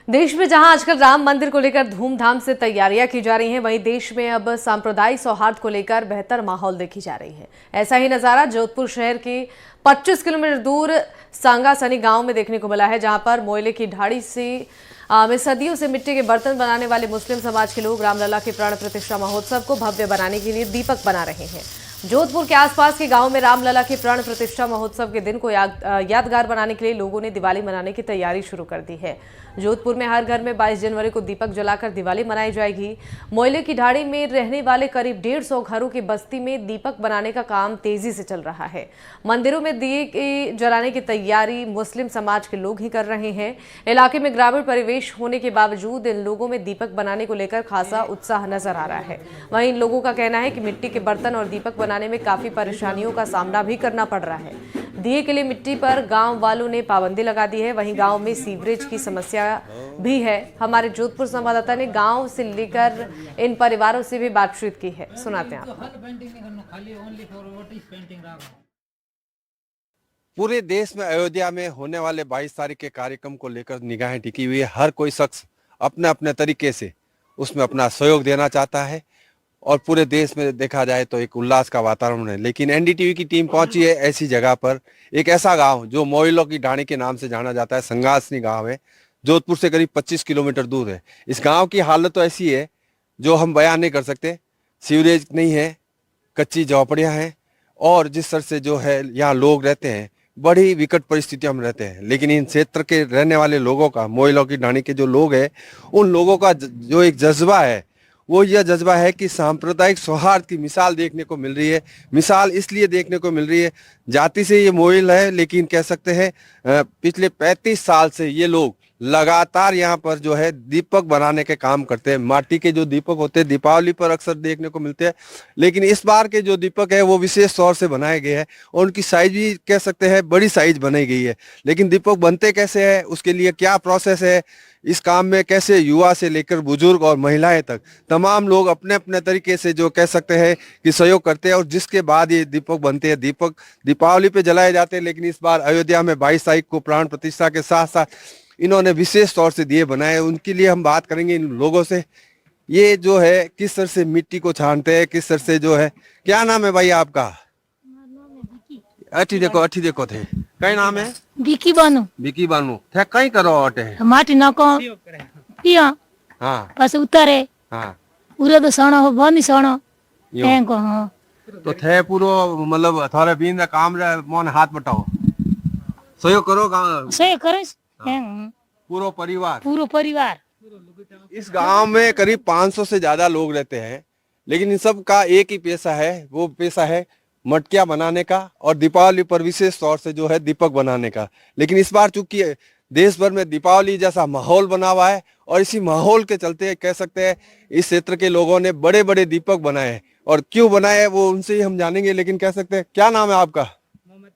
देश में जहां आजकल राम मंदिर को लेकर धूमधाम से तैयारियां की जा रही हैं, वहीं देश में अब सांप्रदायिक सौहार्द को लेकर बेहतर माहौल देखी जा रही है। ऐसा ही नजारा जोधपुर शहर के 25 किलोमीटर दूर सांगासनी गांव में देखने को मिला है, जहां पर मोयले की ढाड़ी से में सदियों से मिट्टी के बर्तन बनाने वाले मुस्लिम समाज के लोग रामलला के प्राण प्रतिष्ठा महोत्सव को भव्य बनाने के लिए दीपक बना रहे हैं। जोधपुर के आसपास के गांव में रामलला के प्राण प्रतिष्ठा महोत्सव के दिन को यादगार बनाने के लिए लोगों ने दिवाली मनाने की तैयारी शुरू कर दी है। जोधपुर में हर घर में 22 जनवरी को दीपक जलाकर दिवाली मनाई जाएगी। मोयले की ढाड़ी में रहने वाले करीब 150 घरों की बस्ती में दीपक बनाने का काम तेजी से चल रहा है। मंदिरों में दिए जलाने की तैयारी मुस्लिम समाज के लोग ही कर रहे हैं। इलाके में ग्रामीण परिवेश होने के बावजूद इन लोगों में दीपक बनाने को लेकर खासा उत्साह नजर आ रहा है। वहीं इन लोगों का कहना है कि मिट्टी के बर्तन और दीपक बनाने में काफी परेशानियों का सामना भी करना पड़ रहा है। दिए के लिए मिट्टी पर गांव वालों ने पाबंदी लगा दी है। वहीं गांव में सीवरेज की समस्या भी है। हमारे जोधपुर संवाददाता ने गांव से लेकर इन परिवारों से भी बातचीत की है, सुनाते हैं आपको। पूरे देश में अयोध्या में होने वाले 22 तारीख के कार्यक्रम को लेकर निगाहें टिकी हुई है। हर कोई शख्स अपने अपने तरीके से उसमें अपना सहयोग देना चाहता है और पूरे देश में देखा जाए तो एक उल्लास का वातावरण है। लेकिन एनडीटीवी की टीम पहुंची है ऐसी जगह पर, एक ऐसा गांव जो मोयलों की ढाणी के नाम से जाना जाता है। संगासनी गांव है, जोधपुर से करीब 25 किलोमीटर दूर है। इस गांव की हालत तो ऐसी है जो हम बयान नहीं कर सकते। सीवरेज नहीं है, कच्ची झोपड़ियां हैं और जिस तरह से जो है यहाँ लोग रहते हैं, बड़ी विकट परिस्थितियों में रहते हैं। लेकिन इन क्षेत्र के रहने वाले लोगों का, मोयलों की ढाणी के जो लोग हैं, उन लोगों का जो एक जज्बा है वो यह जज्बा है कि सांप्रदायिक सौहार्द की मिसाल देखने को मिल रही है। मिसाल इसलिए देखने को मिल रही है, जाति से ये मोयल है, लेकिन कह सकते हैं पिछले 35 साल से ये लोग लगातार यहाँ पर जो है दीपक बनाने के काम करते हैं। माटी के जो दीपक होते हैं दीपावली पर अक्सर देखने को मिलते हैं, लेकिन इस बार के जो दीपक है वो विशेष तौर से बनाए गए हैं और उनकी साइज भी कह सकते हैं बड़ी साइज बनाई गई है। लेकिन दीपक बनते कैसे है, उसके लिए क्या प्रोसेस है, इस काम में कैसे युवा से लेकर बुजुर्ग और महिलाएं तक तमाम लोग अपने अपने तरीके से जो कह सकते हैं कि सहयोग करते हैं और जिसके बाद ये दीपक बनते हैं। दीपक दीपावली पे जलाए जाते हैं, लेकिन इस बार अयोध्या में 22 तारीख को प्राण प्रतिष्ठा के साथ साथ इन्होंने विशेष तौर से दिए बनाए। उनके लिए हम बात करेंगे इन लोगों से, ये जो है किस तरह से मिट्टी को छानते हैं, किस तरह से जो है। क्या नाम है भाई आपका? अठी देखो थे कई नाम है? बिकी बानू थे कई करो अटे माटी नको पिया हाँ बस उतारे हाँ पूरे तो सणो हो बनी सणो को हां तो थे पूरो मतलब थारे बीन काम रे मोन हाथ बटाओ सहयोग करो सही करे पूरो परिवार। इस गांव में करीब 500 से ज्यादा लोग रहते हैं, लेकिन इन सब का एक ही पेशा है, वो पेशा है मटकियां बनाने का और दीपावली पर विशेष तौर से जो है दीपक बनाने का। लेकिन इस बार चूंकि देश भर में दीपावली जैसा माहौल बना हुआ है और इसी माहौल के चलते कह सकते हैं इस क्षेत्र के लोगों ने बड़े बड़े दीपक बनाए हैं और क्यों बनाए वो उनसे ही हम जानेंगे। लेकिन कह सकते हैं, क्या नाम है आपका? मोहम्मद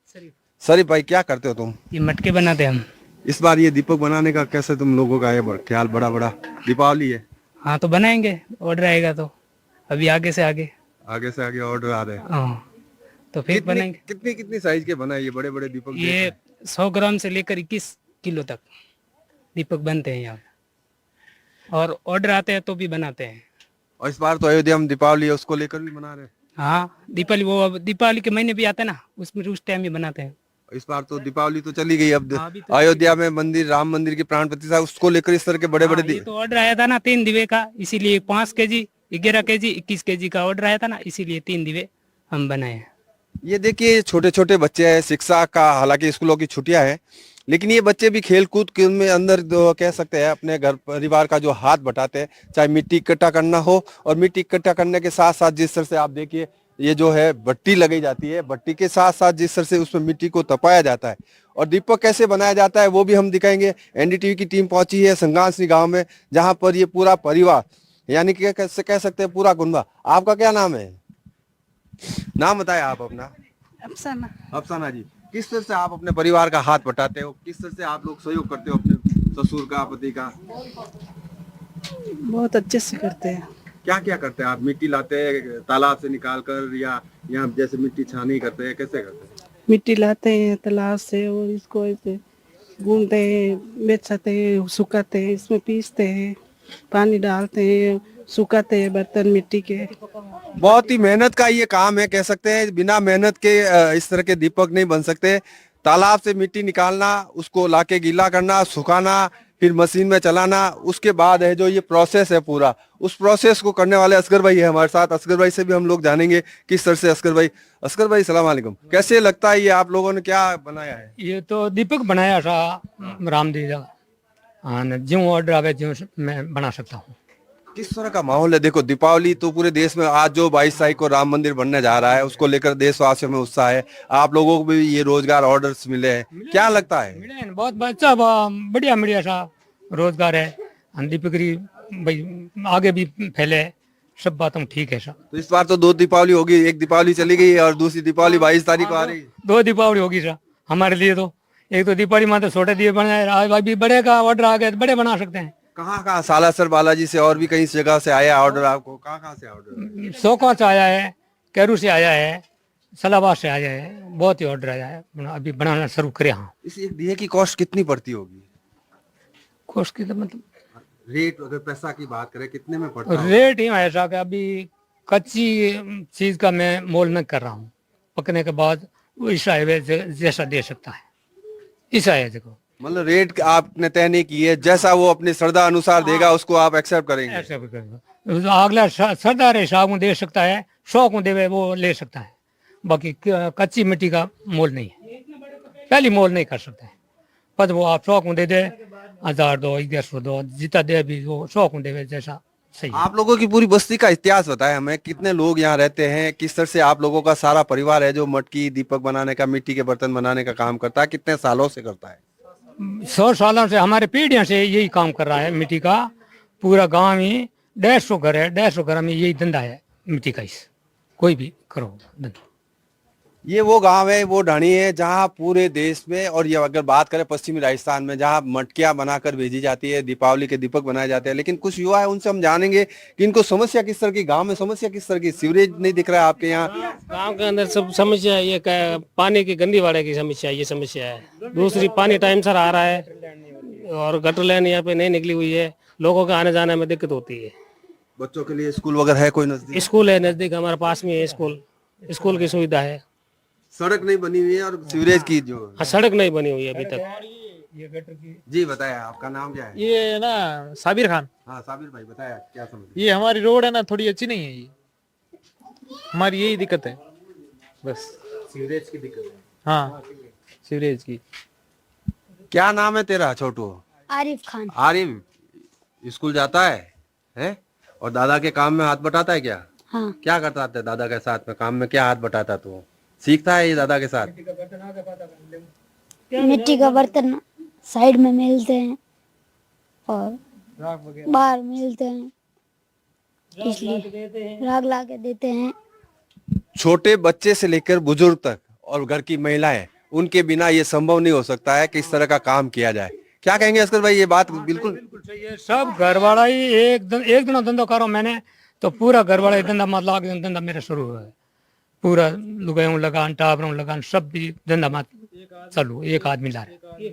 शरीफ भाई, क्या करते हो तुम? ये मटके बनाते हैं हम। इस बार ये दीपक बनाने का कैसे तुम लोगों का ये ख्याल? बड़ा दीपावली है। हाँ तो बनाएंगे, ऑर्डर आएगा तो अभी आगे से आगे ऑर्डर आ रहे हैं। हाँ तो फिर बनाएंगे। कितनी साइज के बनाए ये बड़े बड़े दीपक? ये 100 ग्राम से लेकर 21 किलो तक दीपक बनते हैं यहाँ, और ऑर्डर आते हैं तो भी बनाते हैं। और इस बार तो अयोध्या में दीपावली है, उसको लेकर भी बना रहे हैं। हाँ दीपावली, वो अब दीपावली के महीने भी आते हैं ना, उसमें उस टाइम ही बनाते हैं। इस बार तो दीपावली तो चली गई, अब तो अयोध्या में मंदिर, राम मंदिर की प्राण प्रतिष्ठा, उसको लेकर इस तरह के बड़े बड़े तो ऑर्डर आया था ना 3 दिवे का, इसीलिए 5 केजी 11 केजी 21 केजी का ऑर्डर आया था ना, इसीलिए 3 दिवे हम बनाए हैं। ये देखिए छोटे छोटे बच्चे हैं, शिक्षा का हालांकि स्कूलों की छुट्टियां हैं, लेकिन ये बच्चे भी खेल कूद के में अंदर कह सकते हैं अपने घर परिवार का जो हाथ बटाते हैं, चाहे मिट्टी इकट्ठा करना हो। और मिट्टी इकट्ठा करने के साथ साथ जिस तरह से आप देखिए ये जो है भट्टी लगाई जाती है, भट्टी के साथ साथ जिस तरह से उसमें मिट्टी को तपाया जाता है और दीपक कैसे बनाया जाता है वो भी हम दिखाएंगे। एनडीटीवी की टीम पहुंची है संगासनी गाँव में, जहाँ पर ये पूरा परिवार यानी कि कह सकते हैं पूरा कुनबा। आपका क्या नाम है? नाम बताए आप अपना। अफसाना जी, किस तरह से आप अपने परिवार का हाथ बटाते हो, किस तरह से आप लोग सहयोग करते हो अपने ससुर का, पति का? बहुत अच्छे से करते हैं। क्या क्या करते हैं आप? मिट्टी लाते हैं तालाब से निकाल कर, या यहाँ जैसे मिट्टी छानी करते हैं, कैसे करते हैं? मिट्टी लाते हैं तालाब से और इसको ऐसे भूनते हैं, बेचते हैं, सुखाते हैं, इसमें पीसते हैं, पानी डालते हैं, सुखाते हैं बर्तन मिट्टी के। बहुत ही मेहनत का ये काम है, कह सकते हैं। बिना मेहनत के इस तरह के दीपक नहीं बन सकते। तालाब से मिट्टी निकालना, उसको लाके गीला करना, सुखाना, फिर मशीन में चलाना, उसके बाद है जो ये प्रोसेस है पूरा, उस प्रोसेस को करने वाले असगर भाई है हमारे साथ। असगर भाई से भी हम लोग जानेंगे किस तरह से। असगर भाई सलाम वालेकुम, कैसे लगता है ये आप लोगों ने क्या बनाया है? ये तो दीपक बनाया था रामदेव जी। हाँ, जो ऑर्डर आवे जो मैं बना सकता हूँ। किस तरह का माहौल है? देखो, दीपावली तो पूरे देश में, आज जो 22 तारीख को राम मंदिर बनने जा रहा है, उसको लेकर देशवासियों में उत्साह है। आप लोगों को भी ये रोजगार ऑर्डर्स मिले हैं, क्या लगता है? मिले हैं, बहुत अच्छा बढ़िया सा रोजगार है। दीपकरी भाई आगे भी फैले, सब बातों ठीक है सब। तो इस बार तो 2 दीपावली होगी, एक दीपावली चली गई और दूसरी दीपावली 22 तारीख को आ रही है। 2 दीपावली होगी सर हमारे लिए। तो एक तो दीपावली में तो छोटे दिए बनाए, अभी बड़े का ऑर्डर आ गया तो बड़े बना सकते हैं। कहाँ सालासर बालाजी से और भी कई जगह से आया ऑर्डर आपको? कहाँ से ऑर्डर? सोका से आया है, कैरू से आया है, सलाबाद से आया है, बहुत ही ऑर्डर आया है। अभी बनाना शुरू करे। हाँ, इस एक दिए की कॉस्ट कितनी पड़ती होगी? कॉस्ट की तो मतलब रेट, अगर पैसा की बात करें, कितने में पड़ता है? रेट ही ऐसा कि अभी कच्ची चीज का मैं मोल न कर रहा हूँ, पकने के बाद वो ऐसा है जैसा दे सकता है, ऐसा है। देखो, मतलब रेट आपने तय नहीं की है, जैसा वो अपनी श्रद्धा अनुसार देगा उसको आप एक्सेप्ट करेंगे? ऐसा भी करेगा। अगला सरदार हिसाब में दे सकता है, 100 को देवे वो ले सकता है, बाकी कच्ची मिट्टी का मोल नहीं है, पहली मोल नहीं कर सकते हैं। पर वो आप 100 को दे दे, 1000 दो, 1100 दो, जितना दे भी वो 100 को देवे जैसा सही। आप लोगों की पूरी बस्ती का इतिहास बताएं हमें, कितने लोग यहाँ रहते हैं, किस तरह से आप लोगों का सारा परिवार है जो मटकी दीपक बनाने का, मिट्टी के बर्तन बनाने का काम करता है, कितने सालों से करता है? 100 सालों से, हमारे पीढ़ियों से यही काम कर रहा है मिट्टी का। पूरा गांव में 150 घर है, 150 घर में यही धंधा है मिट्टी का। इस कोई भी करो धंधा। ये वो गांव है, वो ढाणी है जहां पूरे देश में, और ये अगर बात करें पश्चिमी राजस्थान में, जहां मटकियां बनाकर भेजी जाती है, दीपावली के दीपक बनाए जाते हैं। लेकिन कुछ युवा है, उनसे हम जानेंगे कि इनको समस्या किस तरह की, गांव में समस्या किस तरह की। सीवरेज नहीं दिख रहा है आपके यहाँ? गांव के अंदर सब समस्या है, ये पानी की गंदी वाड़े की समस्या है, ये समस्या है। दूसरी, पानी टाइम से आ रहा है और गटर लाइन यहाँ पे नहीं निकली हुई है, लोगों के आने जाने में दिक्कत होती है। बच्चों के लिए स्कूल वगैरह है कोई नजदीक? स्कूल है नजदीक, हमारे पास में है स्कूल की सुविधा है। सड़क नहीं बनी हुई है और सीवरेज की जो हाँ, सड़क नहीं बनी हुई है अभी तक। जी बताया, आपका नाम क्या है? ये ना साबिर खान। हाँ साबिर भाई, बताया क्या समझ? ये हमारी रोड है ना, थोड़ी अच्छी नहीं है, ये हमारी यही दिक्कत है बस। सीवरेज की दिक्कत है? हाँ, सीवरेज की। क्या नाम है तेरा छोटू? आरिफ खान। आरिफ, स्कूल जाता है? और दादा के काम में हाथ बटाता है क्या? हाँ। क्या करता है दादा के साथ में काम में, क्या हाथ बटाता तू? सीखता है ये दादा के साथ? मिट्टी का बर्तन साइड में मिलते हैं और बाहर मिलते हैं, इसलिए राग ला के देते हैं। छोटे बच्चे से लेकर बुजुर्ग तक और घर की महिलाएं, उनके बिना ये संभव नहीं हो सकता है कि इस तरह का काम किया जाए। क्या कहेंगे असगर भाई? ये बात बिल्कुल सही है। सब घर वाला ही एक दिन धंधा करो मैंने, तो पूरा घर वाला धंधा मतलब धंधा मेरा शुरू हुआ है। पूरा लुगायों लगान, टावरों लगान, सब भी धंधा मत चालू, एक आदमी ला रहे।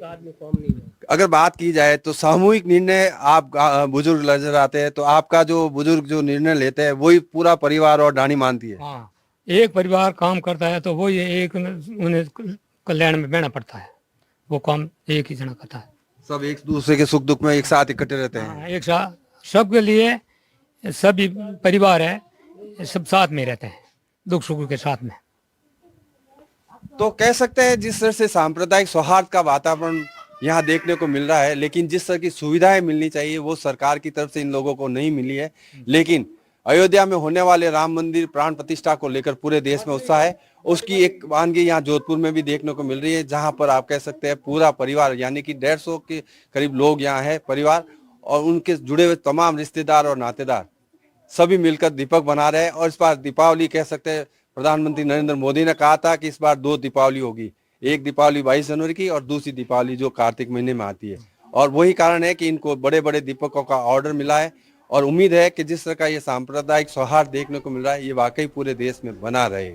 अगर बात की जाए तो सामूहिक निर्णय, आप बुजुर्ग नजर आते हैं, तो आपका जो बुजुर्ग जो निर्णय लेते हैं वही पूरा परिवार और ढाणी मानती है? हाँ, एक परिवार काम करता है तो वो ये एक उन्हें कल्याण में बहना पड़ता है, वो काम एक ही जना करता है। सब एक दूसरे के सुख दुख में एक साथ इकट्ठे रहते हैं? हाँ, एक साथ सबके लिए, सभी परिवार है, सब साथ में रहते हैं, दुख सुख के साथ में। तो कह सकते हैं जिस तरह से सांप्रदायिक सौहार्द का वातावरण यहाँ देखने को मिल रहा है, लेकिन जिस तरह की सुविधाएं मिलनी चाहिए वो सरकार की तरफ से इन लोगों को नहीं मिली है। लेकिन अयोध्या में होने वाले राम मंदिर प्राण प्रतिष्ठा को लेकर पूरे देश में उत्साह है। उसकी एक वानगी यहाँ जोधपुर में भी देखने को मिल रही है, जहाँ पर आप कह सकते हैं पूरा परिवार, यानी कि 150 के करीब लोग यहाँ है परिवार, और उनके जुड़े हुए तमाम रिश्तेदार और नातेदार सभी मिलकर दीपक बना रहे हैं। और इस बार दीपावली कह सकते हैं, प्रधानमंत्री नरेंद्र मोदी ने कहा था कि इस बार 2 दीपावली होगी, एक दीपावली 22 जनवरी की और दूसरी दीपावली जो कार्तिक महीने में आती है। और वही कारण है कि इनको बड़े बड़े दीपकों का ऑर्डर मिला है, और उम्मीद है कि जिस तरह का ये सांप्रदायिक सौहार्द देखने को मिल रहा है, ये वाकई पूरे देश में बना रहे।